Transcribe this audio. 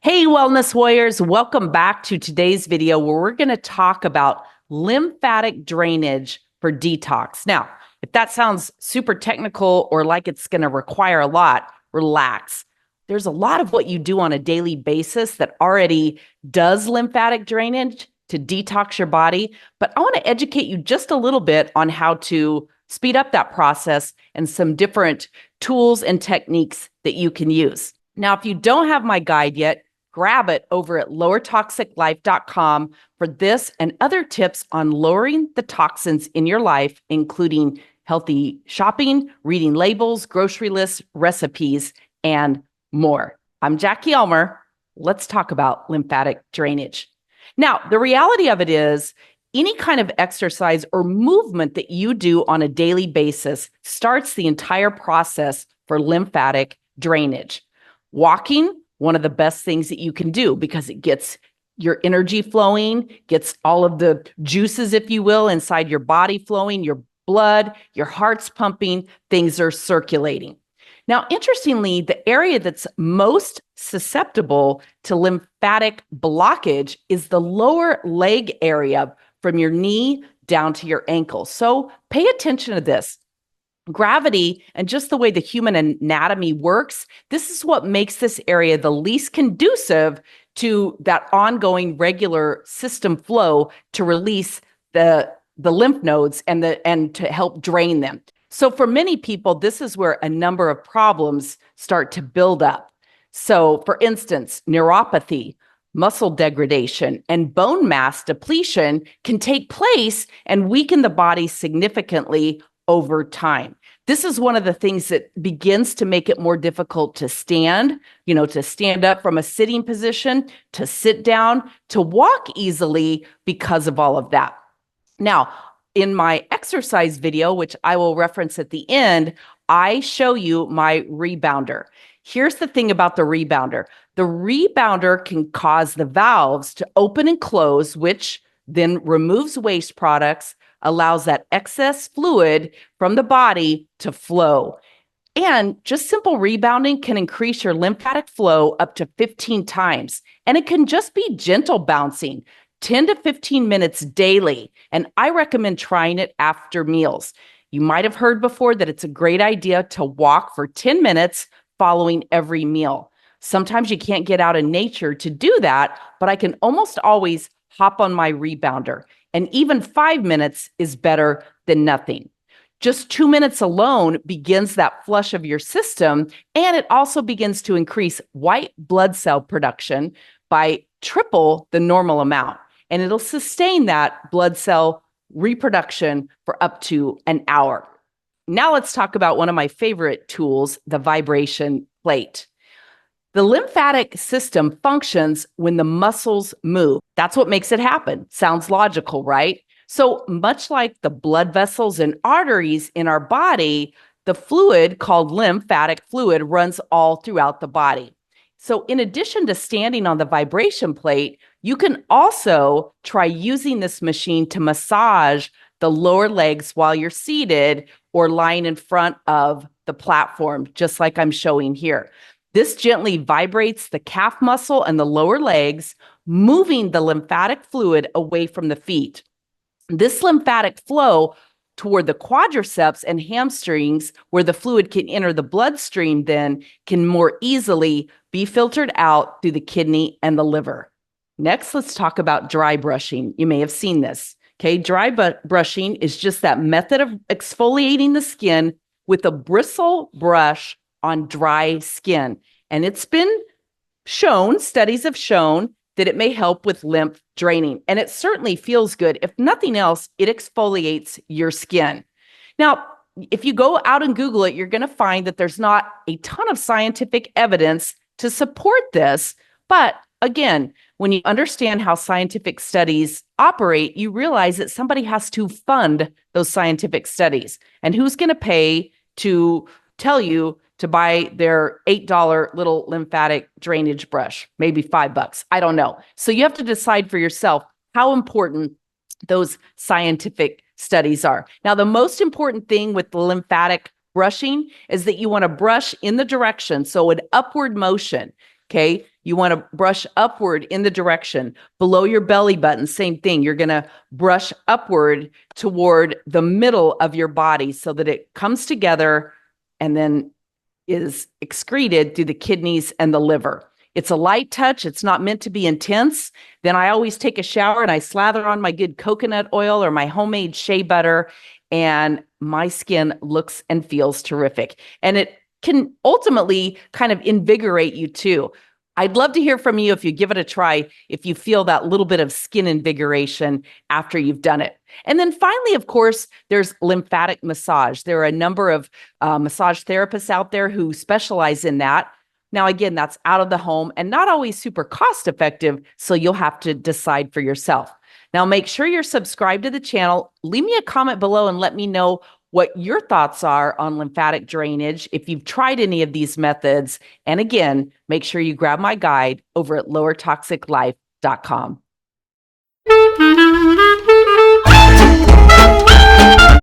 Hey, Wellness Warriors, welcome back to today's video where we're going to talk about lymphatic drainage for detox. Now, if that sounds super technical or like it's going to require a lot, relax. There's a lot of what you do on a daily basis that already does lymphatic drainage to detox your body, but I want to educate you just a little bit on how to speed up that process and some different tools and techniques that you can use. Now, if you don't have my guide yet, grab it over at lowertoxiclife.com for this and other tips on lowering the toxins in your life, including healthy shopping, reading labels, grocery lists, recipes, and more. I'm Jackie Elmer. Let's talk about lymphatic drainage. Now, the reality of it is, any kind of exercise or movement that you do on a daily basis starts the entire process for lymphatic drainage. Walking, one of the best things that you can do because it gets your energy flowing, gets all of the juices, if you will, inside your body flowing, your blood, your heart's pumping, things are circulating. Now, interestingly, the area that's most susceptible to lymphatic blockage is the lower leg area from your knee down to your ankle. So pay attention to this. Gravity and just the way the human anatomy works, this is what makes this area the least conducive to that ongoing regular system flow to release the lymph nodes and to help drain them. So for many people, this is where a number of problems start to build up. So for instance, neuropathy, muscle degradation, and bone mass depletion can take place and weaken the body significantly over time. This is one of the things that begins to make it more difficult to stand, to stand up from a sitting position, to sit down, to walk easily because of all of that. Now, in my exercise video, which I will reference at the end, I show you my rebounder. Here's the thing about the rebounder. The rebounder can cause the valves to open and close, which then removes waste products, allows that excess fluid from the body to flow. And just simple rebounding can increase your lymphatic flow up to 15 times. And it can just be gentle bouncing, 10 to 15 minutes daily. And I recommend trying it after meals. You might have heard before that it's a great idea to walk for 10 minutes following every meal. Sometimes you can't get out in nature to do that, but I can almost always hop on my rebounder. And even 5 minutes is better than nothing. Just 2 minutes alone begins that flush of your system, and it also begins to increase white blood cell production by triple the normal amount. And it'll sustain that blood cell reproduction for up to an hour. Now let's talk about one of my favorite tools, the vibration plate. The lymphatic system functions when the muscles move. That's what makes it happen. Sounds logical, right? So much like the blood vessels and arteries in our body, the fluid called lymphatic fluid runs all throughout the body. So in addition to standing on the vibration plate, you can also try using this machine to massage the lower legs while you're seated or lying in front of the platform, just like I'm showing here. This gently vibrates the calf muscle and the lower legs, moving the lymphatic fluid away from the feet. This lymphatic flow toward the quadriceps and hamstrings, where the fluid can enter the bloodstream, then can more easily be filtered out through the kidney and the liver. Next, let's talk about dry brushing. You may have seen this. Okay, dry brushing is just that method of exfoliating the skin with a bristle brush on dry skin. And it's been shown, studies have shown that it may help with lymph draining. And it certainly feels good. If nothing else, it exfoliates your skin. Now, if you go out and Google it, you're going to find that there's not a ton of scientific evidence to support this. But again, when you understand how scientific studies operate, you realize that somebody has to fund those scientific studies. And who's going to pay to tell you to buy their $8 little lymphatic drainage brush, maybe $5. I don't know. So you have to decide for yourself how important those scientific studies are. Now, the most important thing with the lymphatic brushing is that you want to brush in the direction, so an upward motion. Okay. You want to brush upward in the direction below your belly button. Same thing. You're going to brush upward toward the middle of your body so that it comes together and then is excreted through the kidneys and the liver. It's a light touch. It's not meant to be intense. Then I always take a shower and I slather on my good coconut oil or my homemade shea butter, and my skin looks and feels terrific. And it can ultimately kind of invigorate you too. I'd love to hear from you if you give it a try, if you feel that little bit of skin invigoration after you've done it. And then finally, of course, there's lymphatic massage. There are a number of massage therapists out there who specialize in that. Now, again, that's out of the home and not always super cost effective, so you'll have to decide for yourself. Now, make sure you're subscribed to the channel. Leave me a comment below and let me know what your thoughts are on lymphatic drainage, if you've tried any of these methods. And again, make sure you grab my guide over at lowertoxiclife.com.